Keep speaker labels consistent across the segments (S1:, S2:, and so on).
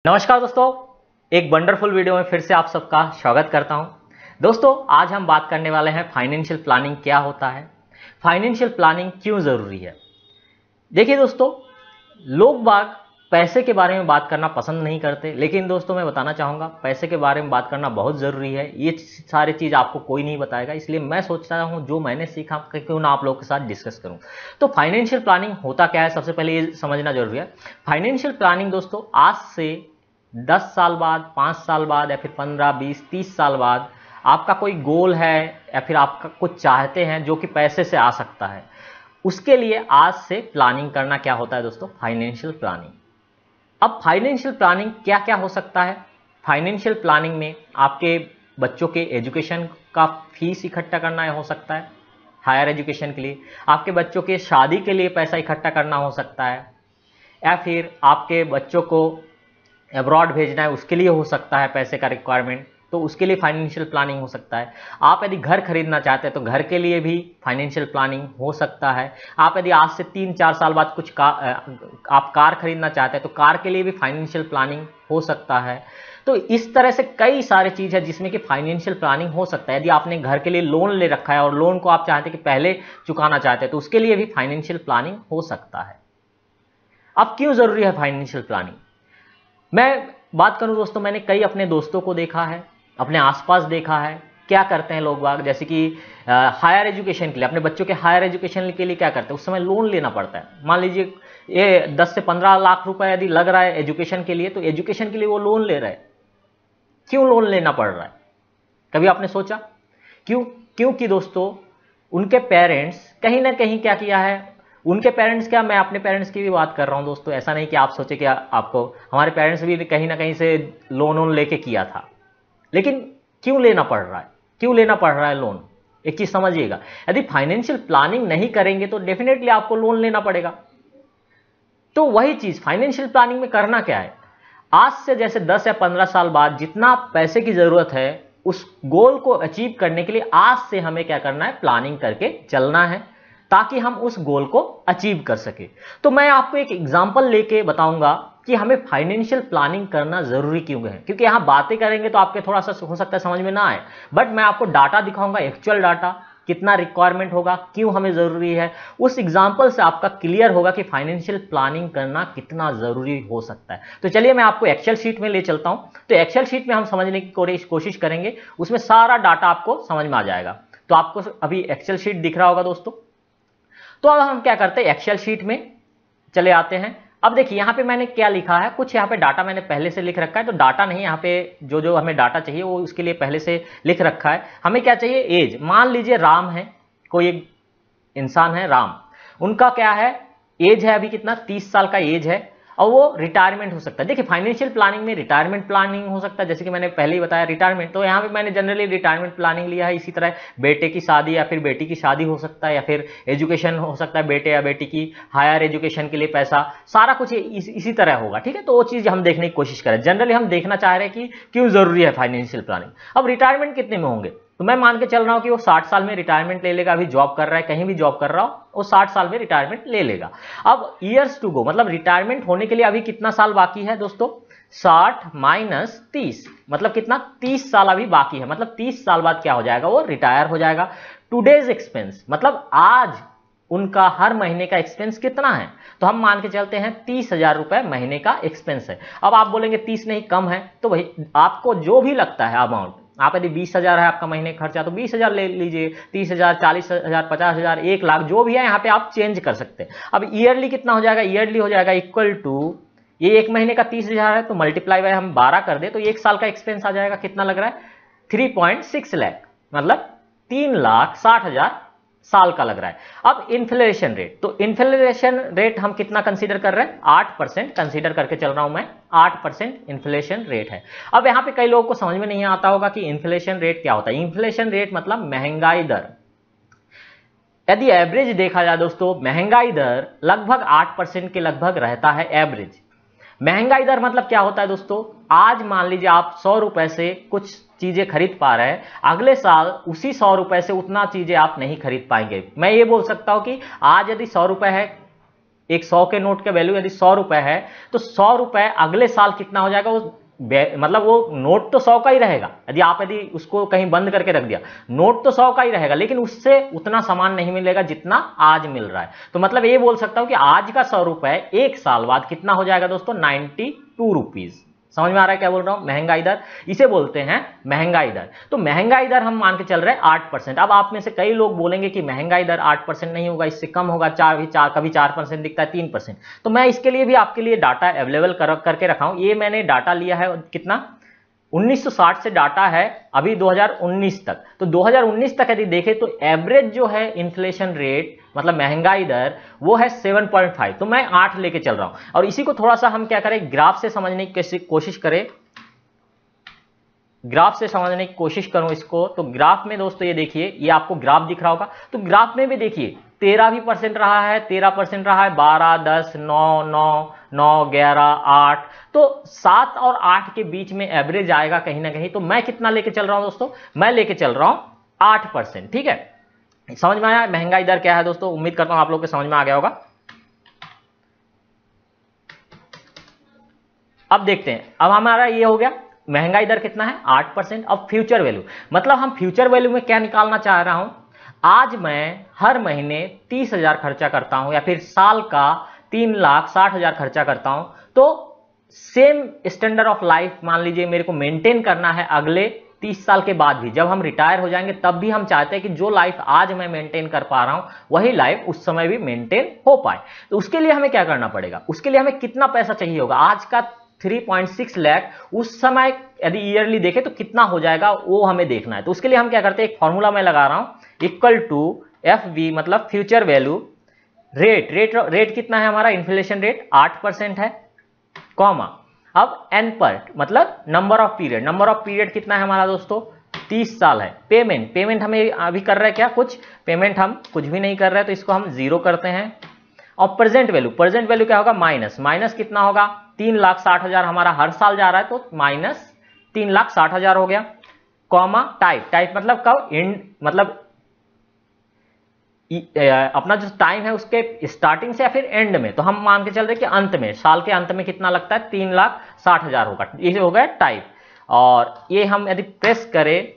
S1: नमस्कार दोस्तों, एक वंडरफुल वीडियो में फिर से आप सबका स्वागत करता हूं। दोस्तों, आज हम बात करने वाले हैं फाइनेंशियल प्लानिंग क्या होता है, फाइनेंशियल प्लानिंग क्यों ज़रूरी है। देखिए दोस्तों, लोग बाग पैसे के बारे में बात करना पसंद नहीं करते, लेकिन दोस्तों मैं बताना चाहूँगा पैसे के बारे में बात करना बहुत ज़रूरी है। ये सारी चीज़ आपको कोई नहीं बताएगा, इसलिए मैं सोचता हूँ जो मैंने सीखा क्यों ना आप लोगों के साथ डिस्कस करूँ। तो फाइनेंशियल प्लानिंग होता क्या है, सबसे पहले ये समझना जरूरी है। फाइनेंशियल प्लानिंग दोस्तों आज से 10 साल बाद, 5 साल बाद या फिर 15, 20, 30 साल बाद आपका कोई गोल है या फिर आपका कुछ चाहते हैं जो कि पैसे से आ सकता है, उसके लिए आज से प्लानिंग करना क्या होता है दोस्तों, फाइनेंशियल प्लानिंग। अब फाइनेंशियल प्लानिंग क्या क्या हो सकता है। फाइनेंशियल प्लानिंग में आपके बच्चों के एजुकेशन का फीस इकट्ठा करना हो सकता है, हायर एजुकेशन के लिए। आपके बच्चों के शादी के लिए पैसा इकट्ठा करना हो सकता है, या फिर आपके बच्चों को अब्रॉड भेजना है उसके लिए हो सकता है पैसे का रिक्वायरमेंट, तो उसके लिए फाइनेंशियल प्लानिंग हो सकता है। आप यदि घर खरीदना चाहते हैं तो घर के लिए भी फाइनेंशियल प्लानिंग हो सकता है। आप यदि आज से 3-4 साल बाद आप कार खरीदना चाहते हैं तो कार के लिए भी फाइनेंशियल प्लानिंग हो सकता है। तो इस तरह से कई सारे चीज़ है जिसमें कि फाइनेंशियल प्लानिंग हो सकता है। यदि आपने घर के लिए लोन ले रखा है और लोन को आप चाहते हैं कि पहले चुकाना चाहते हैं तो उसके लिए भी फाइनेंशियल प्लानिंग हो सकता है। अब क्यों ज़रूरी है फाइनेंशियल प्लानिंग, मैं बात करूं दोस्तों, मैंने कई अपने दोस्तों को देखा है, अपने आसपास देखा है। क्या करते हैं लोग बाग, जैसे कि हायर एजुकेशन के लिए, अपने बच्चों के हायर एजुकेशन के लिए क्या करते हैं, उस समय लोन लेना पड़ता है। मान लीजिए ये 10 से 15 लाख रुपए यदि लग रहा है एजुकेशन के लिए, तो एजुकेशन के लिए वो लोन ले रहे हैं। क्यों लोन लेना पड़ रहा है, कभी आपने सोचा क्यों? क्योंकि दोस्तों उनके पेरेंट्स कहीं ना कहीं क्या किया है, उनके पेरेंट्स क्या, मैं अपने पेरेंट्स की भी बात कर रहा हूं दोस्तों। ऐसा नहीं कि आप सोचे कि आपको, हमारे पेरेंट्स भी कहीं ना कहीं से लोन लेके किया था। लेकिन क्यों लेना पड़ रहा है, क्यों लेना पड़ रहा है लोन, एक चीज समझिएगा। यदि फाइनेंशियल प्लानिंग नहीं करेंगे तो डेफिनेटली आपको लोन लेना पड़ेगा। तो वही चीज फाइनेंशियल प्लानिंग में करना क्या है, आज से जैसे 10 या 15 साल बाद जितना पैसे की जरूरत है उस गोल को अचीव करने के लिए आज से हमें क्या करना है, प्लानिंग करके चलना है ताकि हम उस गोल को अचीव कर सके। तो मैं आपको एक एग्जांपल लेके बताऊंगा कि हमें फाइनेंशियल प्लानिंग करना जरूरी क्यों है। क्योंकि यहां बातें करेंगे तो आपके थोड़ा सा हो सकता है समझ में ना आए, बट मैं आपको डाटा दिखाऊंगा, एक्चुअल डाटा, कितना रिक्वायरमेंट होगा, क्यों हमें जरूरी है। उस एग्जांपल से आपका क्लियर होगा कि फाइनेंशियल प्लानिंग करना कितना जरूरी हो सकता है। तो चलिए मैं आपको एक्सेल शीट में ले चलता हूं। तो एक्सेल शीट में हम समझने की कोशिश करेंगे, उसमें सारा डाटा आपको समझ में आ जाएगा। तो आपको अभी एक्सेल शीट दिख रहा होगा दोस्तों। तो अब हम क्या करते हैं, एक्सेल शीट में चले आते हैं। अब देखिए यहां पे मैंने क्या लिखा है, कुछ यहां पे डाटा मैंने पहले से लिख रखा है। तो डाटा नहीं, यहां पे जो जो हमें डाटा चाहिए वो उसके लिए पहले से लिख रखा है। हमें क्या चाहिए, एज। मान लीजिए राम है, कोई एक इंसान है राम, उनका क्या है, एज है अभी कितना, 30 साल का एज है, और वो रिटायरमेंट हो सकता है। देखिए फाइनेंशियल प्लानिंग में रिटायरमेंट प्लानिंग हो सकता है, जैसे कि मैंने पहले ही बताया रिटायरमेंट। तो यहाँ पे मैंने जनरली रिटायरमेंट प्लानिंग लिया है। इसी तरह बेटे की शादी या फिर बेटी की शादी हो सकता है, या फिर एजुकेशन हो सकता है, बेटे या बेटी की हायर एजुकेशन के लिए पैसा, सारा कुछ इसी तरह होगा। ठीक है, तो वो चीज हम देखने की कोशिश करें। जनरली हम देखना चाह रहे हैं कि क्यों जरूरी है फाइनेंशियल प्लानिंग। अब रिटायरमेंट कितने में होंगे, तो मैं मान के चल रहा हूं कि वो 60 साल में रिटायरमेंट ले लेगा। अभी जॉब कर रहा है, कहीं भी जॉब कर रहा हो, वो 60 साल में रिटायरमेंट ले लेगा। अब ईयर्स टू गो, मतलब रिटायरमेंट होने के लिए अभी कितना साल बाकी है दोस्तों, 60 माइनस 30, मतलब कितना, 30 साल अभी बाकी है। मतलब 30 साल बाद क्या हो जाएगा, वो रिटायर हो जाएगा। टुडेज एक्सपेंस, मतलब आज उनका हर महीने का एक्सपेंस कितना है, तो हम मान के चलते हैं 30,000 रुपए महीने का एक्सपेंस है। अब आप बोलेंगे 30 नहीं कम है, तो भाई आपको जो भी लगता है अमाउंट, आप यदि 20,000 है आपका महीने का खर्चा तो 20,000 ले लीजिए, 30,000, 40,000, 50,000, 1 लाख, जो भी है यहाँ पे आप चेंज कर सकते हैं। अब ईयरली कितना हो जाएगा, ईयरली हो जाएगा इक्वल टू, ये एक महीने का 30,000 है तो मल्टीप्लाई बाय हम 12 कर दे तो एक साल का एक्सपेंस आ जाएगा, कितना लग रहा है, 3.6 लाख, मतलब 3,60,000 साल का लग रहा है। अब इन्फ्लेशन रेट, तो इन्फ्लेशन रेट हम कितना कंसीडर कर रहे हैं, 8% कंसीडर करके चल रहा हूं मैं, 8% इन्फ्लेशन रेट है। अब यहां पे कई लोगों को समझ में नहीं आता होगा कि इन्फ्लेशन रेट क्या होता है। इन्फ्लेशन रेट मतलब महंगाई दर। यदि एवरेज देखा जाए दोस्तों, महंगाई दर लगभग 8% के लगभग रहता है एवरेज। महंगाई दर मतलब क्या होता है दोस्तों, आज मान लीजिए आप 100 रुपए से कुछ चीजें खरीद पा रहे हैं, अगले साल उसी 100 रुपए से उतना चीजें आप नहीं खरीद पाएंगे। मैं ये बोल सकता हूं कि आज यदि 100 रुपए है एक 100 के नोट का वैल्यू यदि 100 रुपए है तो 100 रुपए अगले साल कितना हो जाएगा, वो मतलब वो नोट तो 100 का ही रहेगा। यदि उसको कहीं बंद करके रख दिया, नोट तो 100 का ही रहेगा, लेकिन उससे उतना सामान नहीं मिलेगा जितना आज मिल रहा है। तो मतलब ये बोल सकता हूं कि आज का 100 रुपए एक साल बाद कितना हो जाएगा दोस्तों, 92 रुपीज। समझ में आ रहा है क्या बोल रहा हूं, महंगाई दर, इसे बोलते हैं महंगाई दर। तो महंगाई दर हम मान के चल रहे हैं 8%। अब आप में से कई लोग बोलेंगे कि महंगाई दर 8% नहीं होगा, इससे कम होगा, कभी 4% दिखता है, 3%। तो मैं इसके लिए भी आपके लिए डाटा अवेलेबल करके रखा हूं। ये मैंने डाटा लिया है कितना, 1960 से डाटा है अभी 2019 तक। तो 2019 तक यदि देखें तो एवरेज जो है इन्फ्लेशन रेट मतलब महंगाई दर वो है 7.5। तो मैं 8 लेके चल रहा हूं। और इसी को थोड़ा सा हम क्या करें, ग्राफ से समझने की कोशिश करें, ग्राफ से समझने की कोशिश करूं इसको। तो ग्राफ में दोस्तों ये देखिए, ये आपको ग्राफ दिख रहा होगा। तो ग्राफ में भी देखिए 13% रहा है, 13% रहा है, 12, 10, 9, 9, 9, 11, 8। तो 7 और 8 के बीच में एवरेज आएगा कहीं ना कहीं। तो मैं कितना लेके चल रहा हूं दोस्तों, मैं लेके चल रहा हूं 8%। ठीक है, समझ में आया महंगाई दर क्या है दोस्तों, उम्मीद करता हूं आप लोग को समझ में आ गया होगा। अब देखते हैं, अब हमारा ये हो गया महंगाई दर कितना है 8%। अब फ्यूचर वैल्यू, मतलब हम फ्यूचर वैल्यू में क्या निकालना चाह रहा हूं, आज मैं हर महीने 30,000 खर्चा करता हूं या फिर साल का 3,60,000 खर्चा करता हूं, तो सेम स्टैंडर्ड ऑफ लाइफ मान लीजिए मेरे को मेंटेन करना है अगले 30 साल के बाद भी। जब हम रिटायर हो जाएंगे तब भी हम चाहते हैं कि जो लाइफ आज मैं मेंटेन कर पा रहा हूं वही लाइफ उस समय भी मेंटेन हो पाए। तो उसके लिए हमें क्या करना पड़ेगा, उसके लिए हमें कितना पैसा चाहिए होगा, आज का 3.6 लाख उस समय यदि ईयरली देखें तो कितना हो जाएगा वो हमें देखना है। तो उसके लिए हम क्या करते हैं, एक फॉर्मूला मैं लगा रहा हूं, इक्वल टू FV मतलब फ्यूचर वैल्यू रेट कितना है हमारा, इन्फ्लेशन रेट 8% है, कॉमा अब n पर मतलब नंबर ऑफ पीरियड कितना है हमारा दोस्तों, 30 साल है। पेमेंट हमें अभी कर रहे हैं क्या, कुछ पेमेंट हम कुछ भी नहीं कर रहे हैं, तो इसको हम 0 करते हैं। और प्रेजेंट वैल्यू क्या होगा, माइनस कितना होगा, 3,60,000 हमारा हर साल जा रहा है, तो माइनस 3,60,000 हो गया, कॉमा टाइप मतलब कब, एंड मतलब अपना जो टाइम है उसके स्टार्टिंग से या फिर एंड में। तो हम मान के चल रहे कि अंत में, साल के अंत में कितना लगता है, 3,60,000 होगा, ये हो गया टाइप। और ये हम यदि प्रेस करें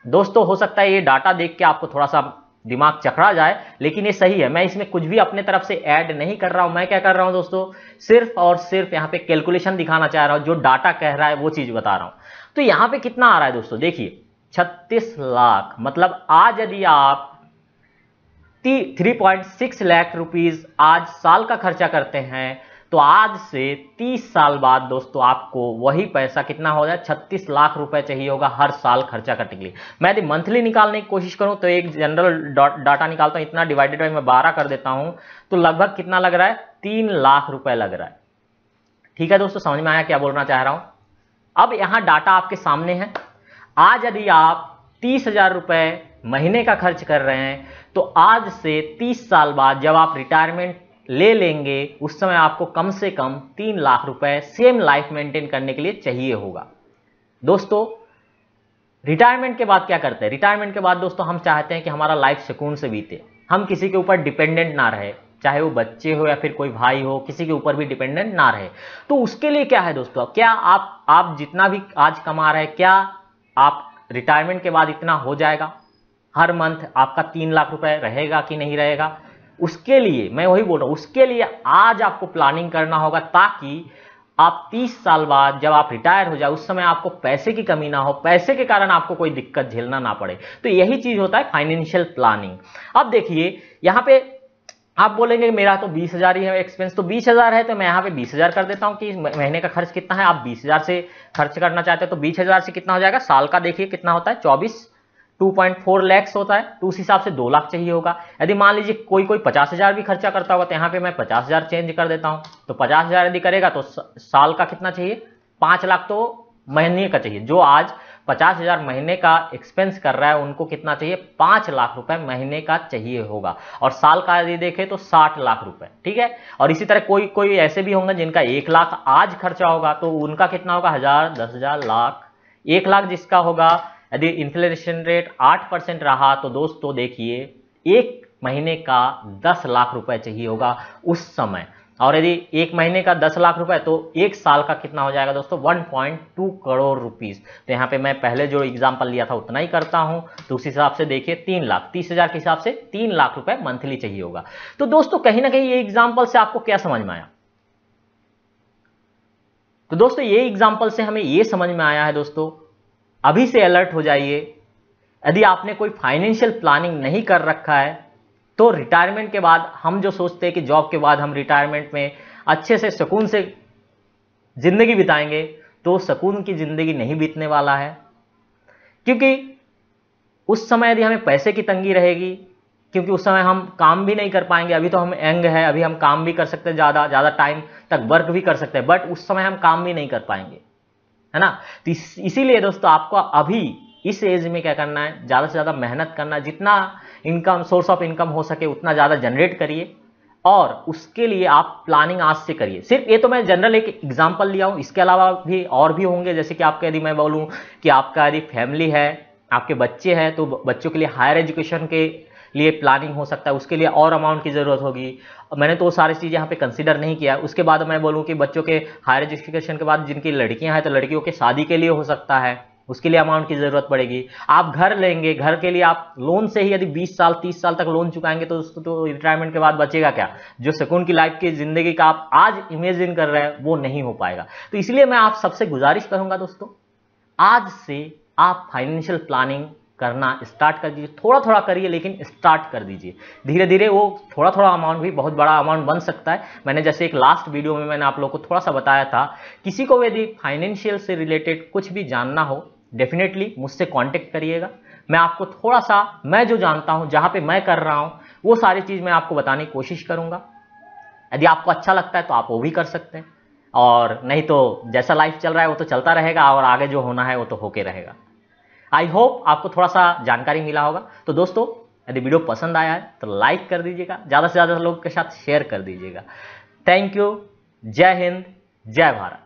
S1: दोस्तों, हो सकता है ये डाटा देख के आपको थोड़ा सा दिमाग चकरा जाए, लेकिन ये सही है। मैं इसमें कुछ भी अपने तरफ से ऐड नहीं कर रहा हूं। मैं क्या कर रहा हूं दोस्तों, सिर्फ और सिर्फ यहां पे कैलकुलेशन दिखाना चाह रहा हूं, जो डाटा कह रहा है वो चीज बता रहा हूं। तो यहां पे कितना आ रहा है दोस्तों, देखिए 36 लाख, मतलब आज यदि आप 3.6 लाख रुपीज आज साल का खर्चा करते हैं, तो आज से 30 साल बाद दोस्तों आपको वही पैसा कितना हो जाए, 36 लाख रुपए चाहिए होगा हर साल खर्चा करने के लिए। मैं यदि मंथली निकालने की कोशिश करूं तो एक जनरल डाटा निकालता हूं, इतना डिवाइडेड बाय मैं 12 कर देता हूं, तो लगभग कितना लग रहा है, 3 लाख रुपए लग रहा है। ठीक है दोस्तों, समझ में आया क्या बोलना चाह रहा हूं। अब यहां डाटा आपके सामने है। आज यदि आप 30,000 रुपए महीने का खर्च कर रहे हैं, तो आज से 30 साल बाद जब आप रिटायरमेंट ले लेंगे उस समय आपको कम से कम 3 लाख रुपए सेम लाइफ मेंटेन करने के लिए चाहिए होगा। दोस्तों रिटायरमेंट के बाद क्या करते हैं, रिटायरमेंट के बाद दोस्तों हम चाहते हैं कि हमारा लाइफ सुकून से बीते, हम किसी के ऊपर डिपेंडेंट ना रहे, चाहे वो बच्चे हो या फिर कोई भाई हो, किसी के ऊपर भी डिपेंडेंट ना रहे। तो उसके लिए क्या है दोस्तों, क्या आप जितना भी आज कमा रहे हैं, क्या आप रिटायरमेंट के बाद इतना हो जाएगा, हर मंथ आपका 3 लाख रुपए रहेगा कि नहीं रहेगा। उसके लिए मैं वही बोल रहा हूं, उसके लिए आज आपको प्लानिंग करना होगा, ताकि आप 30 साल बाद जब आप रिटायर हो जाए उस समय आपको पैसे की कमी ना हो, पैसे के कारण आपको कोई दिक्कत झेलना ना पड़े। तो यही चीज होता है फाइनेंशियल प्लानिंग। अब देखिए यहां पे आप बोलेंगे मेरा तो 20,000 ही है एक्सपेंस, तो 20,000 है तो मैं यहाँ पे 20,000 कर देता हूँ कि महीने का खर्च कितना है। आप 20,000 से खर्च करना चाहते हैं तो 20,000 से कितना हो जाएगा, साल का देखिए कितना होता है, 2.4 लाख होता है, तो उस हिसाब से 2 लाख चाहिए होगा। यदि मान लीजिए कोई 50,000 भी खर्चा करता होगा तो यहाँ पे मैं 50,000 चेंज कर देता हूँ। तो 50,000 यदि करेगा तो साल का कितना चाहिए, 5 लाख तो महीने का चाहिए। जो आज 50,000 महीने का एक्सपेंस कर रहा है उनको कितना चाहिए, 5 लाख रुपए महीने का चाहिए होगा। और साल का यदि देखें तो 60 लाख रुपए, ठीक है। और इसी तरह कोई ऐसे भी होंगे जिनका 1 लाख आज खर्चा होगा, तो उनका कितना होगा, 1,000, 10,000, लाख। 1 लाख जिसका होगा, यदि इन्फ्लेशन रेट 8% रहा तो दोस्तों देखिए 1 महीने का 10 लाख रुपए चाहिए होगा उस समय। और यदि एक महीने का 10 लाख रुपए तो एक साल का कितना हो जाएगा दोस्तों, 1.2 करोड़ रुपीस। तो यहाँ पे मैं पहले जो एग्जांपल लिया था उतना ही करता हूं, तो उस हिसाब से देखिए 3 लाख 30,000 के हिसाब से 3 लाख रुपए मंथली चाहिए होगा। तो दोस्तों कहीं ना कहीं ये एग्जाम्पल से आपको क्या समझ में आया? तो दोस्तों ये एग्जाम्पल से हमें ये समझ में आया है दोस्तों, अभी से अलर्ट हो जाइए। यदि आपने कोई फाइनेंशियल प्लानिंग नहीं कर रखा है तो रिटायरमेंट के बाद हम जो सोचते हैं कि जॉब के बाद हम रिटायरमेंट में अच्छे से सुकून से जिंदगी बिताएंगे, तो सुकून की जिंदगी नहीं बीतने वाला है। क्योंकि उस समय यदि हमें पैसे की तंगी रहेगी, क्योंकि उस समय हम काम भी नहीं कर पाएंगे। अभी तो हम यंग है, अभी हम काम भी कर सकते हैं, ज़्यादा टाइम तक वर्क भी कर सकते हैं, बट उस समय हम काम भी नहीं कर पाएंगे, है ना। तो इसीलिए दोस्तों आपको अभी इस एज में क्या करना है, ज़्यादा से ज़्यादा मेहनत करना, जितना इनकम सोर्स ऑफ इनकम हो सके उतना ज़्यादा जनरेट करिए, और उसके लिए आप प्लानिंग आज से करिए। सिर्फ ये तो मैं जनरल एक एग्जांपल लिया हूँ, इसके अलावा भी और भी होंगे। जैसे कि आपका यदि मैं बोलूँ कि आपका यदि फैमिली है, आपके बच्चे हैं, तो बच्चों के लिए हायर एजुकेशन के लिए प्लानिंग हो सकता है, उसके लिए और अमाउंट की ज़रूरत होगी। मैंने तो वो सारी चीज़ें यहाँ पे कंसीडर नहीं किया। उसके बाद मैं बोलूँ कि बच्चों के हायर एजुकेशन के बाद जिनकी लड़कियाँ हैं तो लड़कियों के शादी के लिए हो सकता है, उसके लिए अमाउंट की ज़रूरत पड़ेगी। आप घर लेंगे, घर के लिए आप लोन से ही यदि 20 साल 30 साल तक लोन चुकाएंगे तो उसको तो रिटायरमेंट के बाद बचेगा क्या? जो सुकून की लाइफ की ज़िंदगी का आप आज इमेजिन कर रहे हैं वो नहीं हो पाएगा। तो इसलिए मैं आप सबसे गुजारिश करूँगा दोस्तों, आज से आप फाइनेंशियल प्लानिंग करना स्टार्ट कर दीजिए। थोड़ा थोड़ा करिए लेकिन स्टार्ट कर दीजिए। धीरे धीरे वो थोड़ा थोड़ा अमाउंट भी बहुत बड़ा अमाउंट बन सकता है। मैंने जैसे एक लास्ट वीडियो में मैंने आप लोगों को थोड़ा सा बताया था, किसी को यदि फाइनेंशियल से रिलेटेड कुछ भी जानना हो डेफिनेटली मुझसे कांटेक्ट करिएगा। मैं आपको थोड़ा सा, मैं जो जानता हूं, जहां पे मैं कर रहा हूं वो सारी चीज मैं आपको बताने की कोशिश करूंगा। यदि आपको अच्छा लगता है तो आप वो भी कर सकते हैं, और नहीं तो जैसा लाइफ चल रहा है वो तो चलता रहेगा, और आगे जो होना है वो तो होके रहेगा। आई होप आपको थोड़ा सा जानकारी मिला होगा। तो दोस्तों यदि वीडियो पसंद आया है तो लाइक कर दीजिएगा, ज़्यादा से ज़्यादा लोगों के साथ शेयर कर दीजिएगा। Thank you. जय हिंद, जय भारत।